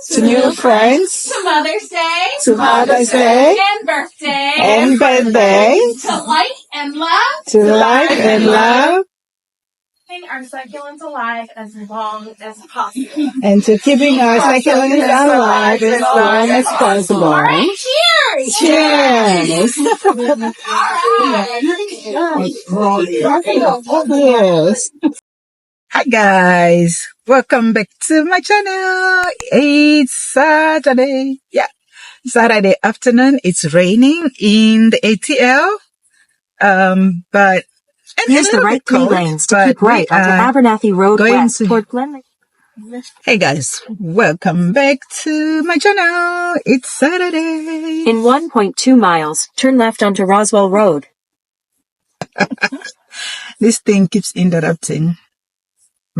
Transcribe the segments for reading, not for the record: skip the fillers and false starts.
to new friends, to Mother's Day, to Mother's Day, and birthday, and birthday, to light and love, to life and love, keeping our succulents alive as long as possible. and to keeping our succulents alive as long as possible. All right, cheers! Cheers! Yes. Hi guys, welcome back to my channel. It's Saturday. Yeah, Saturday afternoon. It's raining in the ATL. But use the right three lanes to keep right onto Abernathy Road west toward Glenlake. Hey guys, welcome back to my channel. It's Saturday. In 1.2 miles, turn left onto Roswell Road. This thing keeps interrupting.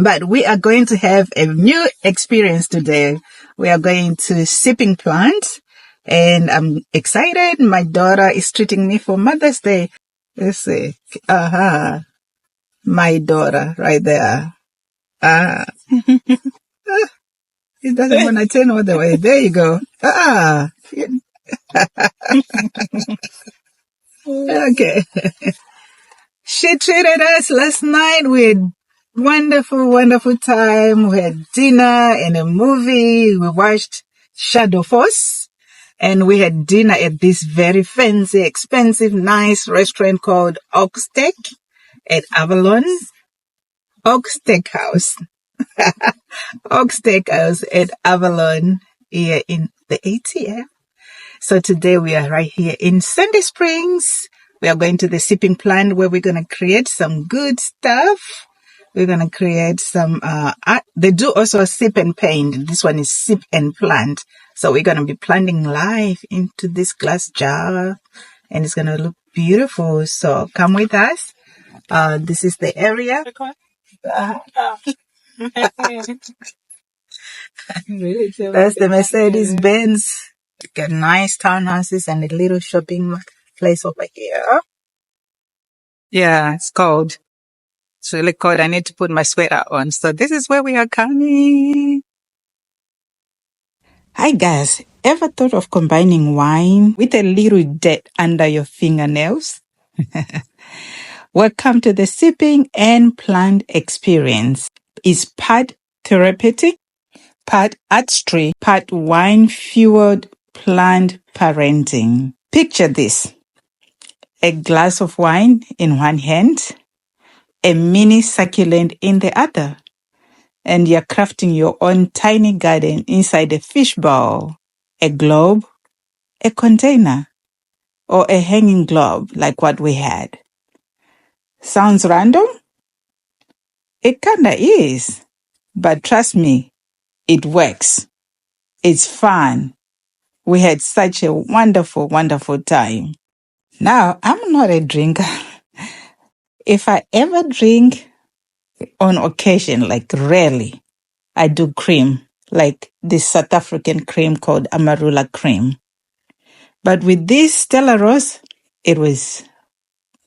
But we are going to have a new experience today. We are going to sipping plant, and I'm excited. My daughter is treating me for Mother's Day. Let's see. My daughter right there. It doesn't want to turn all the way. There you go. Okay. She treated us last night with wonderful time. We had dinner and a movie. We watched Shadow Force, and we had dinner at this very fancy, expensive, nice restaurant called Oak Steak at Avalon. Oak Steakhouse. Oak Steakhouse at Avalon here in the ATL. So today we are right here in Sandy Springs. We are going to the sipping plant where we're going to create some good stuff. We're going to create some art. They do also sip and paint. This one is sip and plant. So we're going to be planting life into this glass jar, and it's going to look beautiful. So come with us. This is the area. That's the Mercedes-Benz. Got nice townhouses and a little shopping place over here. Yeah, it's cold. It's really cold. I need to put my sweater on. So this is where we are coming. Hi guys, ever thought of combining wine with a little dirt under your fingernails? Welcome to the sipping and plant experience. It's part therapeutic, part artistry, part wine-fueled plant parenting. Picture this. A glass of wine in one hand, a mini succulent in the other, and you're crafting your own tiny garden inside a fishbowl, a globe, a container, or a hanging globe like what we had. Sounds random? It kinda is, but trust me, it works. It's fun. We had such a wonderful time. Now, I'm not a drinker. If I ever drink on occasion, like rarely, I do cream, like this South African cream called Amarula cream. But with this Stella Rosa, it was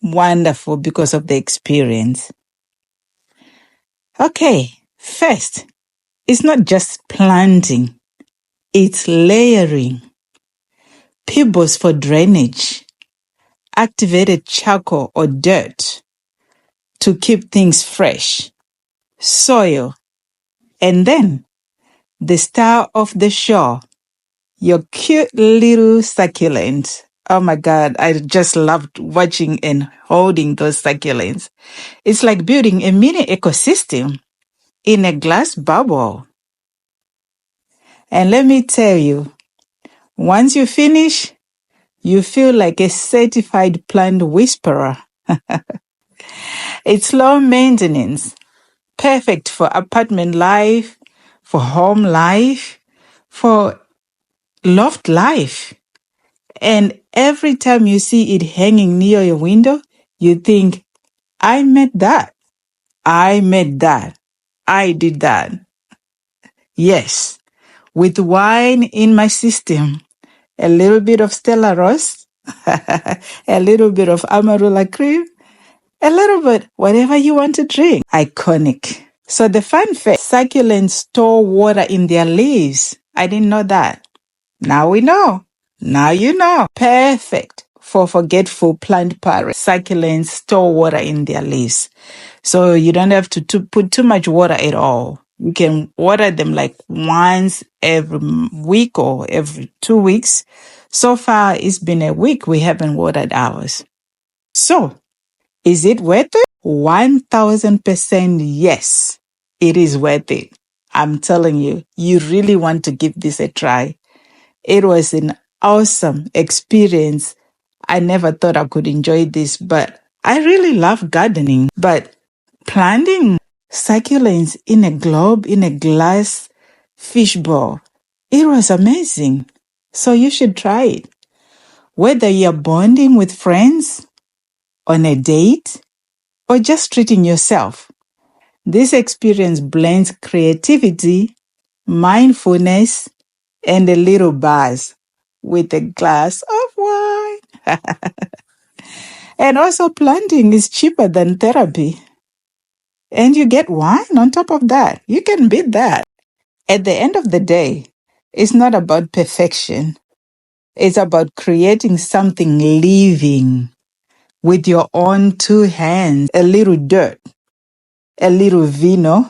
wonderful because of the experience. Okay, first, it's not just planting, it's layering. Pebbles for drainage, activated charcoal or dirt to keep things fresh, soil, and then the star of the show, your cute little succulent. Oh my God, I just loved watching and holding those succulents. It's like building a mini ecosystem in a glass bubble. And let me tell you, once you finish, you feel like a certified plant whisperer. It's low maintenance, perfect for apartment life, for home life, for loft life. And every time you see it hanging near your window, you think, I made that. I made that. I did that. Yes, with wine in my system, a little bit of Stella Rosa, a little bit of Amarula cream, a little bit whatever you want to drink. Iconic. So the fun fact, succulents store water in their leaves I didn't know that. Now we know. Now you know. Perfect for forgetful plant parents. Succulents store water in their leaves. So you don't have to put too much water at all. You can water them like once every week or every 2 weeks. So far, it's been a week we haven't watered ours. So, is it worth it? 1000% yes, it is worth it. I'm telling you, you really want to give this a try. It was an awesome experience. I never thought I could enjoy this, but I really love gardening. But planting succulents in a globe, in a glass fishbowl, it was amazing. So you should try it. Whether you're bonding with friends, on a date, or just treating yourself, this experience blends creativity, mindfulness, and a little buzz with a glass of wine. And also, planting is cheaper than therapy. And you get wine on top of that. You can beat that. At the end of the day, it's not about perfection. It's about creating something living with your own two hands. A little dirt, a little vino,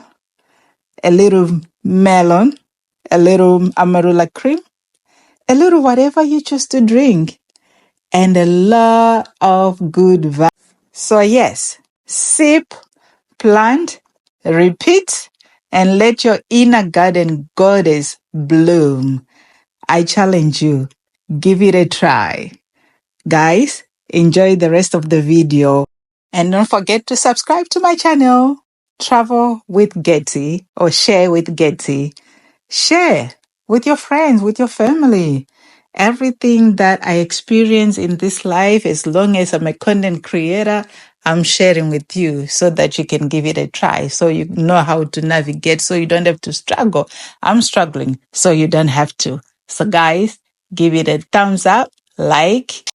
a little melon, a little amarula cream, a little whatever you choose to drink, and a lot of good vibes. So yes, sip, plant, repeat, and let your inner garden goddess bloom. I challenge you, give it a try. Guys, enjoy the rest of the video. And don't forget to subscribe to my channel, Travel with Getty, or Share with Getty. Share with your friends, with your family. Everything that I experience in this life, as long as I'm a content creator, I'm sharing with you so that you can give it a try, so you know how to navigate, so you don't have to struggle. I'm struggling, so you don't have to. So guys, give it a thumbs up, like,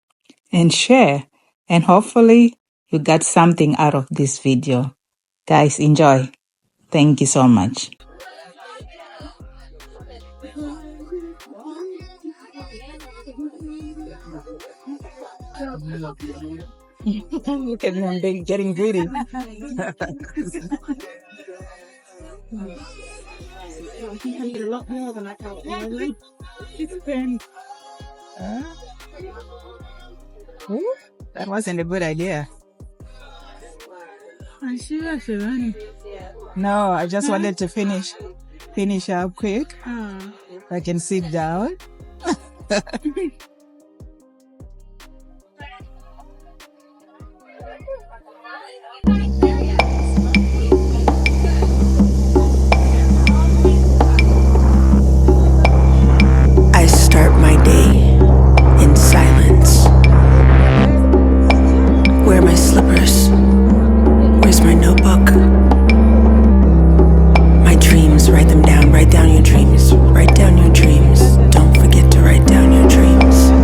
and share. And hopefully you got something out of this video. Guys, enjoy. Thank you so much. Look at them getting greedy. A lot more than I can. That wasn't a good idea. No, I just wanted to finish up quick. I can sit down. I start my day in silence. Where are my slippers? Where's my notebook? My dreams, write them down. Write down your dreams. Write down your dreams. Don't forget to write down your dreams.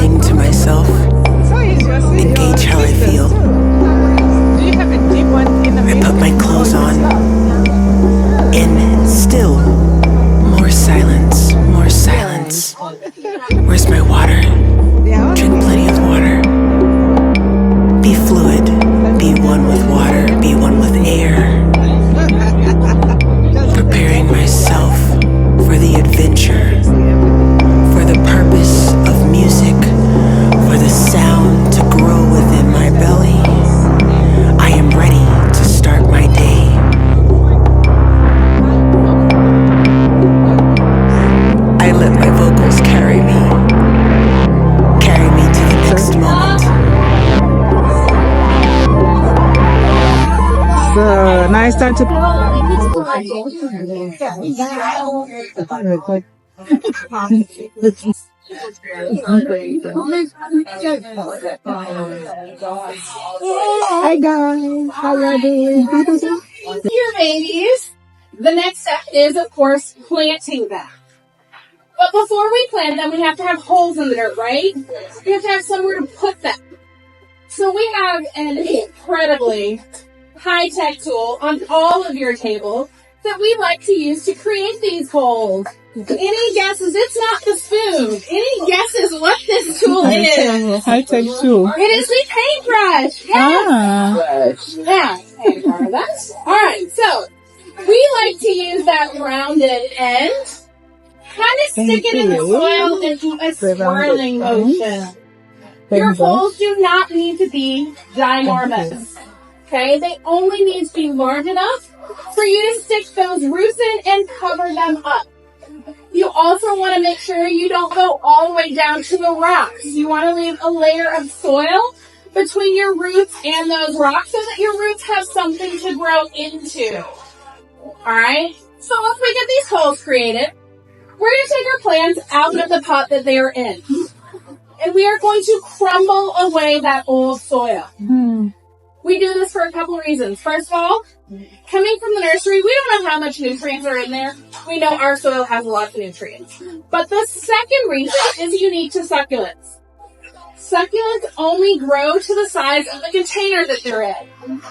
sing to myself and gauge how I feel. I put my clothes on, and still more silence, more silence. Where's my water? Drink plenty of water. Be fluid, be one with water, be one with air. Preparing myself for the adventure, for the purpose of music, for the sound to grow within my belly. I am ready to start my day. I let my vocals carry me to the next moment. So now it's time to Hi guys, how are you doing? Your babies. The next step is, of course, planting them. But before we plant them, we have to have holes in the dirt, right? We have to have somewhere to put them. So we have an incredibly high-tech tool on all of your tables that we like to use to create these holes. Any guesses? It's not the spoon. Any guesses what this tool is? High-tech tool. It is the paintbrush. Yes. Yeah, paintbrush. That's all right. So we like to use that rounded end, kind of stick it in the soil and do a swirling motion. Your holes do not need to be ginormous. Okay, they only need to be large enough for you to stick those roots in and cover them up. You also want to make sure you don't go all the way down to the rocks. You want to leave a layer of soil between your roots and those rocks so that your roots have something to grow into. Alright? So once we get these holes created, we're going to take our plants out of the pot that they are in. And we are going to crumble away that old soil. We do this for a couple of reasons. First of all, coming from the nursery, we don't know how much nutrients are in there. We know our soil has a lot of nutrients. But the second reason is unique to succulents. Succulents only grow to the size of the container that they're in.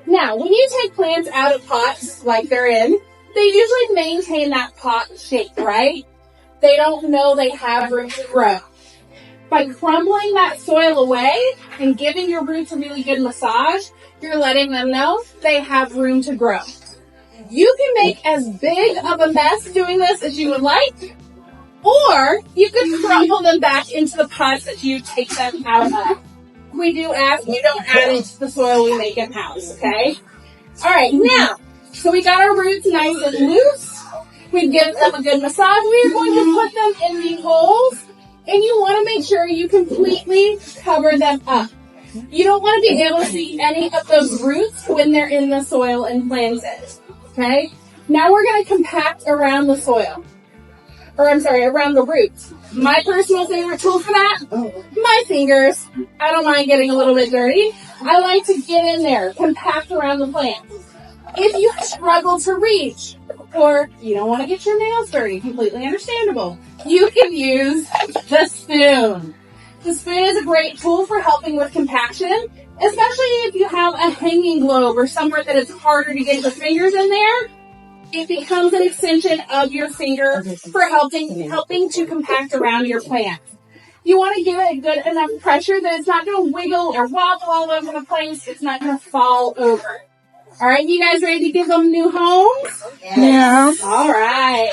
Now, when you take plants out of pots like they're in, they usually maintain that pot shape, right? They don't know they have room to grow. By crumbling that soil away and giving your roots a really good massage, you're letting them know they have room to grow. You can make as big of a mess doing this as you would like, or you could crumble them back into the pots that you take them out of. We do ask you don't add it to the soil we make in house, okay? Alright, now, so we got our roots nice and loose. We've given them a good massage. We're going to put them in the holes. And you want to make sure you completely cover them up. You don't want to be able to see any of those roots when they're in the soil and planted. Okay? Now we're going to compact around the soil. Around the roots. My personal favorite tool for that? My fingers. I don't mind getting a little bit dirty. I like to get in there, compact around the plant. If you struggle to reach, or you don't want to get your nails dirty, completely understandable, you can use the spoon. The spoon is a great tool for helping with compaction, especially if you have a hanging globe or somewhere that it's harder to get your fingers in there. It becomes an extension of your finger for helping to compact around your plant. You want to give it a good enough pressure that it's not going to wiggle or wobble all over the place. It's not going to fall over. All right, you guys ready to give them new homes? Yeah. All right.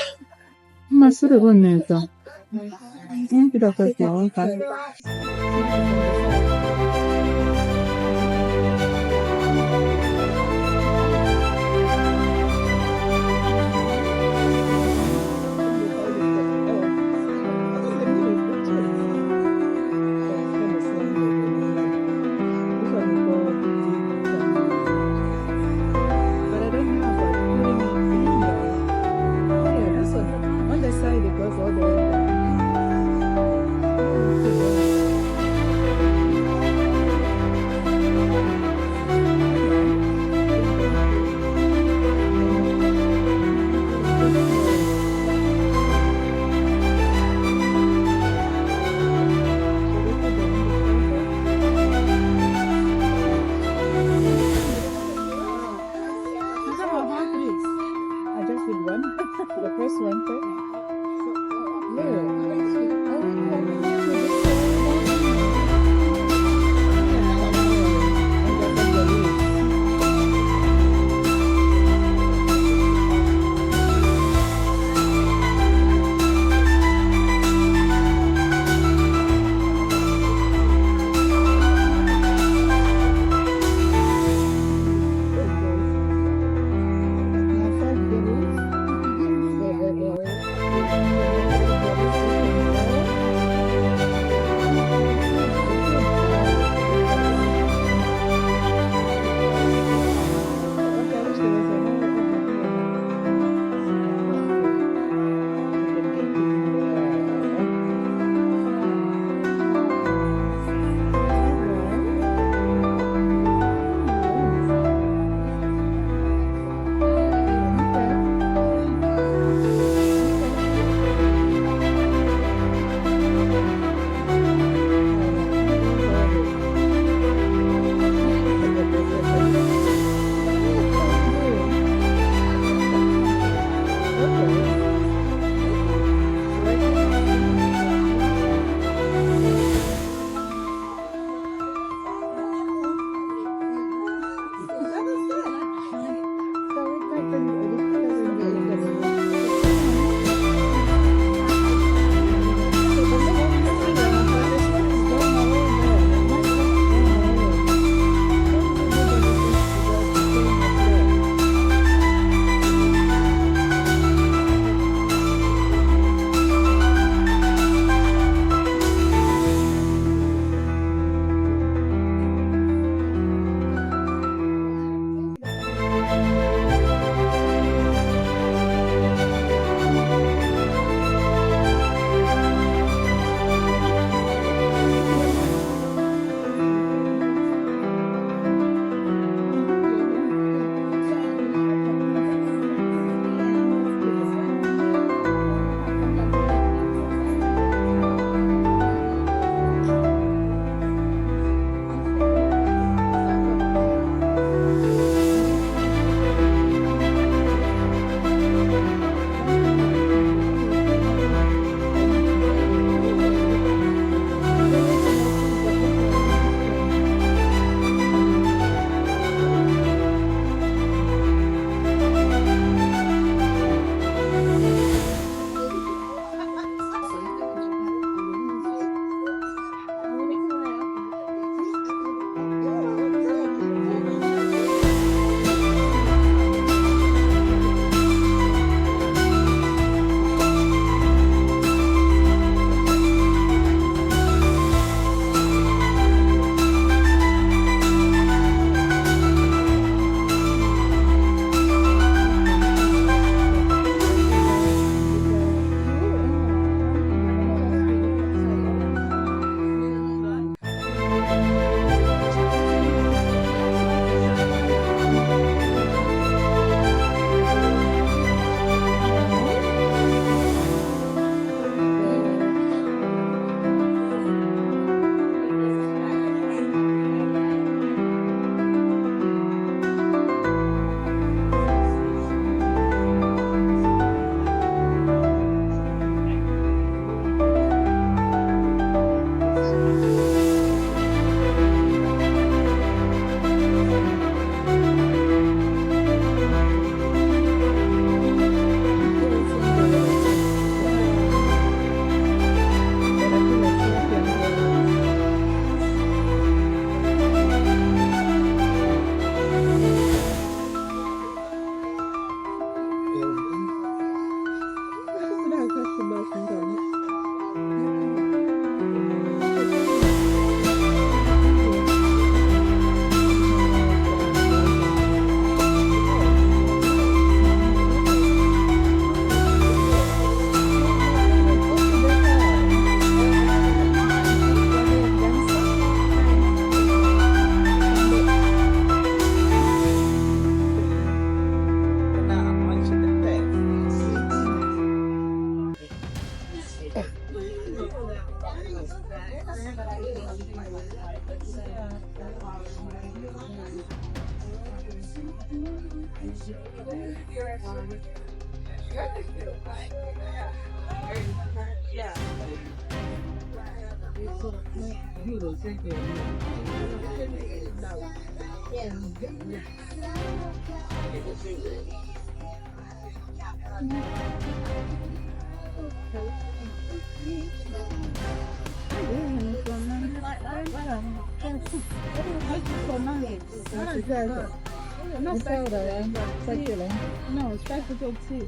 No, succulent. No, spectacle too.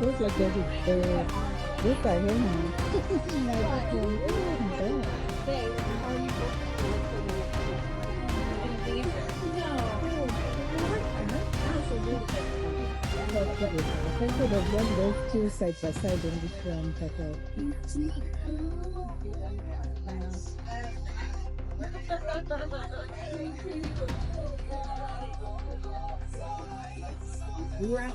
Looks like this right here those two side by side in this one photo. Rock.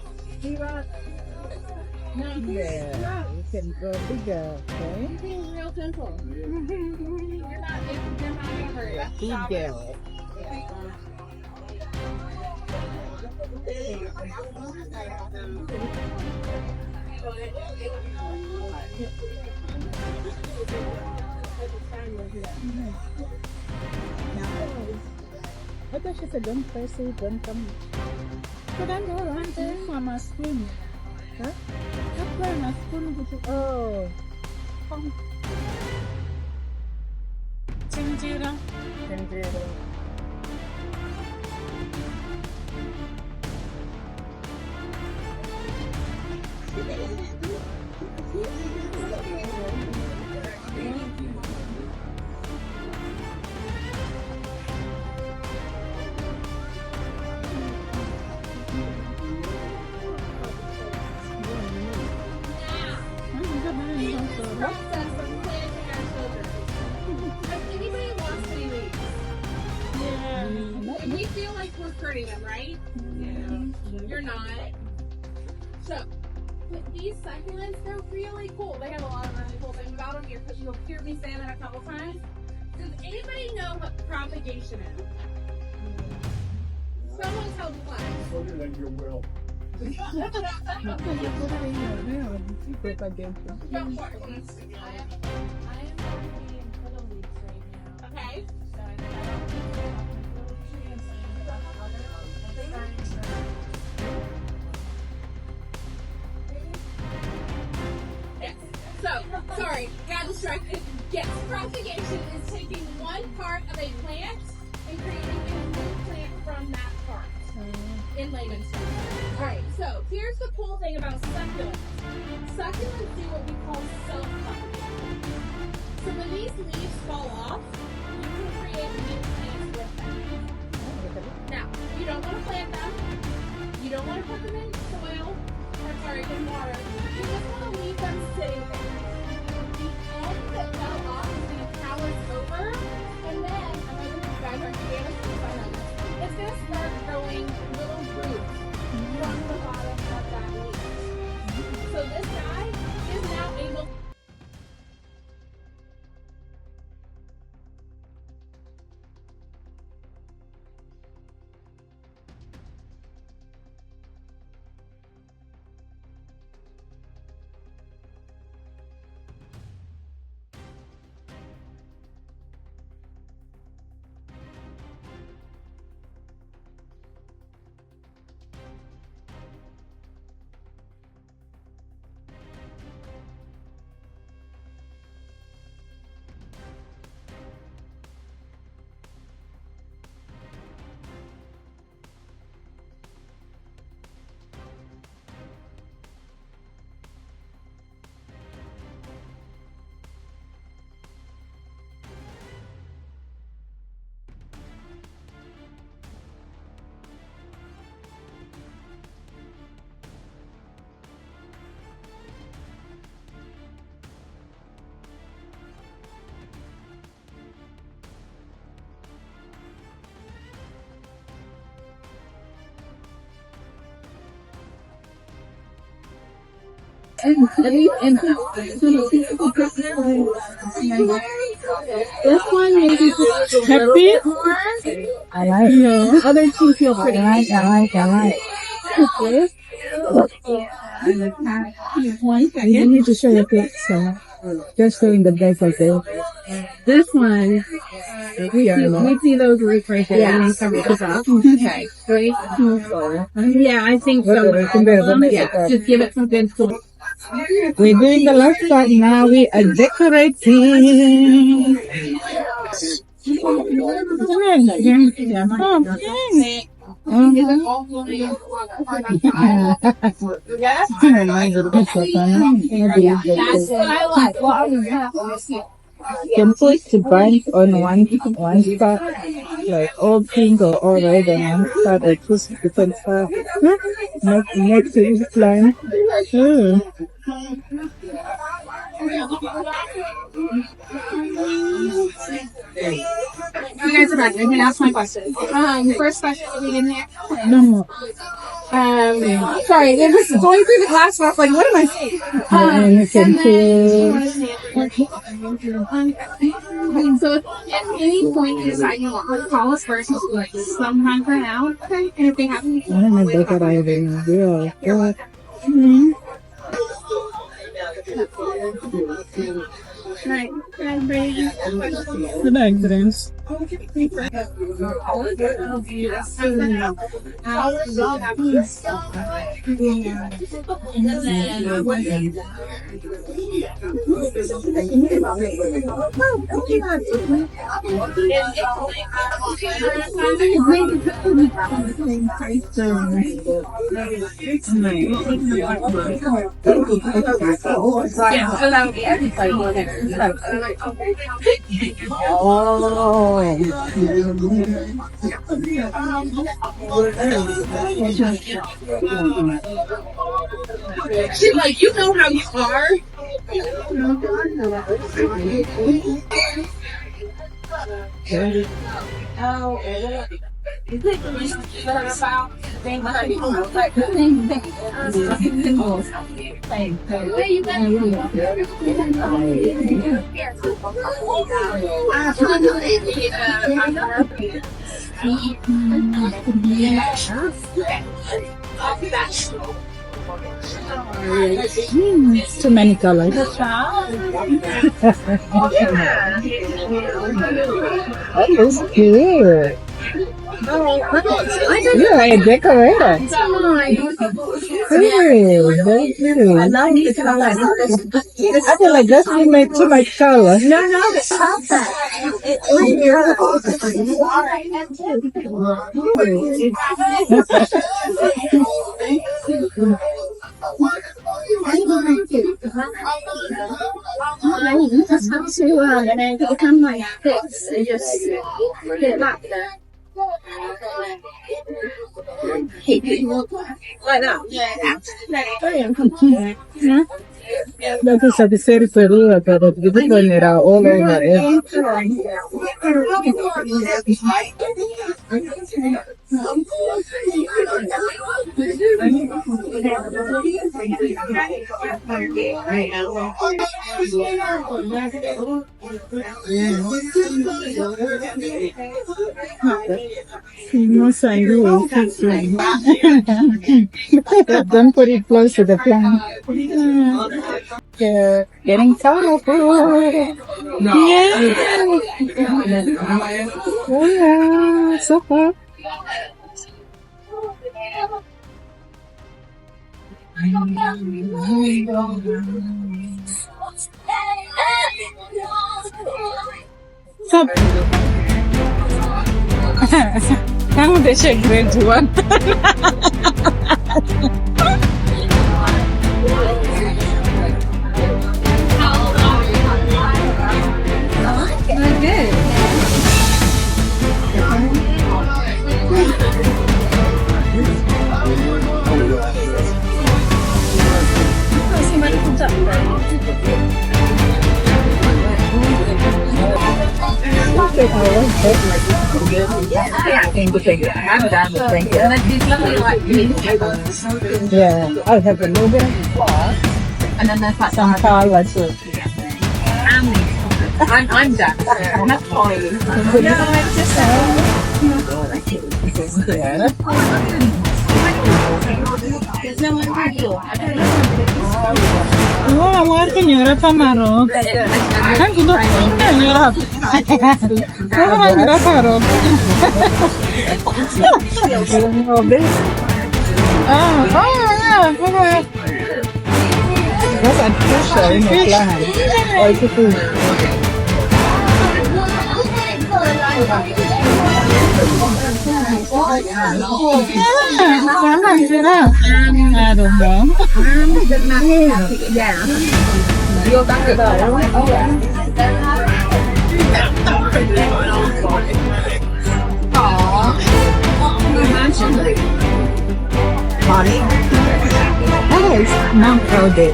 Yeah, you can go bigger, okay? It's real simple. You're not gonna hurt. Bigger. I thought she said don't press it, don't come. But I'm the one thing for my spoon. Huh? That's why my spoon with it. Oh. Chinjira. Process of planting our children. If anybody wants to leave, and we feel like we're hurting them, right? Yeah. You're not. So, with these succulents, they're really cool. They have a lot of really cool things about them. You'll hear me say that a couple times. Does anybody know what propagation is? Someone tell the class. Put it in your will. Don't worry. I am already in Pillow Leagues right now. Okay. So I Yes. So, sorry, got distracted. Yes, propagation is taking one part of a plant and creating a new plant from that part. In layman's terms. Alright, so here's the cool thing about succulents. Succulents do what we call self-propagation. So when these leaves fall off, you can create new plants with them. Now, you don't want to plant them. You don't want to put them in soil. In water. You just want to leave them sitting there. The end that fell off is going to callus over, and then, I know that you guys are organic, it's going to start growing little roots from the bottom of that leaf. So this guy is now able This one maybe happy. I like it. Other two feel pretty. I like. Okay. You need to show your picture. Just showing the back of it. This one. We see those roots right there. Yeah. Okay. Great. Yeah, I think so. Yeah. Just give it some good food. We're doing the last part now. We are decorating. Can put the bunch on one spot, like all pink or all red on one spot, or two different spots. Next to each plant. You guys are back. I can ask my question. First question, are we in there? No. Sorry, it was going through the class, and I was like, what am I saying? So if at any point you decide you want to call us first, like sometime for now, okay? And if they have any Right. Good night, friends. She's like, you know how you are. Too many colors. That looks cute. You're a decorator. Hey, very cute. I love these colors. I feel like that's too much color. No, it's perfect. And then it'll come like this and just put it back there. Like that? Yeah. That is a very peru, but the different era all over it. Don't put it close to the plant. Getting colorful. Yeah. Oh yeah, so far. Stop. Kamu deixa grande one. Yeah, I'll have a little bit of flour. And then there's that Some color too. I'm done. That's fine. Oh, amor, señora Tamaro. Kan kudu señora. Señora Tamaro. Yeah. That's a pressure in the plan. Or it's a I don't know. Yeah. You'll back it up. Money. That is not crowded.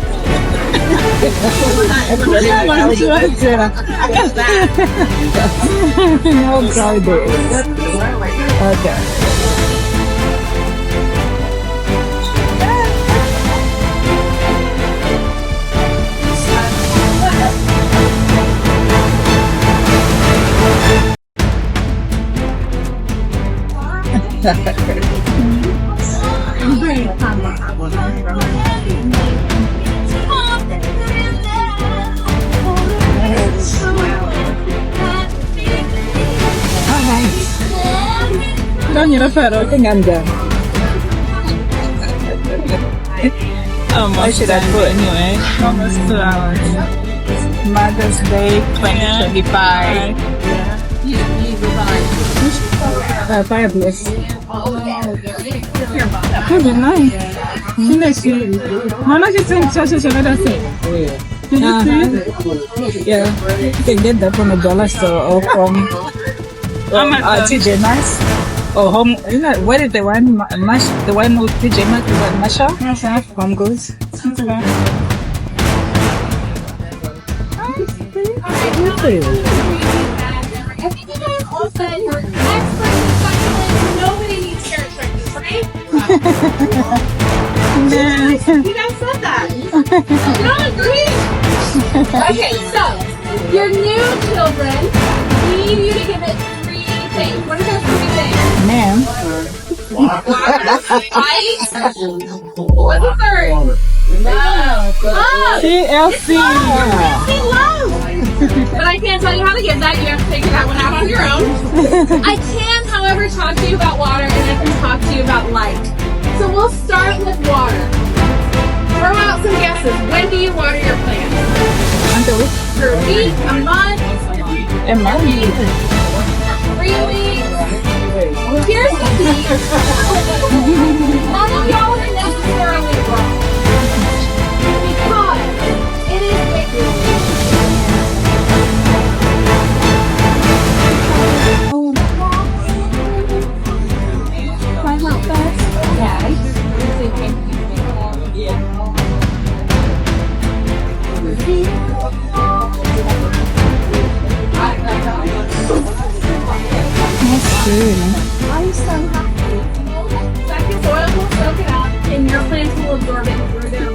No crowded. Okay. Doña Pero, que ganda. What should I put anyway? Almost 2 hours. Mother's Day 2025. Fireplace. Very nice. How much is it? Did you see? Yeah, you can get that from a dollar store or from TJ Maxx or home. You know, where is the one the one with TJ Maxx? The one Masha? Home Goods. I think you guys all said you're experts in succulents. Nobody needs carrot turkeys, right? You guys said that. You don't agree? Okay, so your new children need you to give it 3 things. What are those 3 things? Ma'am. Ice. What's the third? Love. TLC. But I can't tell you how to get that. You have to figure that one out on your own. I can, however, talk to you about water, and I can talk to you about light. So we'll start with water. Throw out some guesses. When do you water your plants? For a week, a month, A month. 3 weeks. Here's the thing. None of y'all are necessarily wrong. Because it is liquid. I'm so happy. Second soil will soak it up and your plants will absorb it through their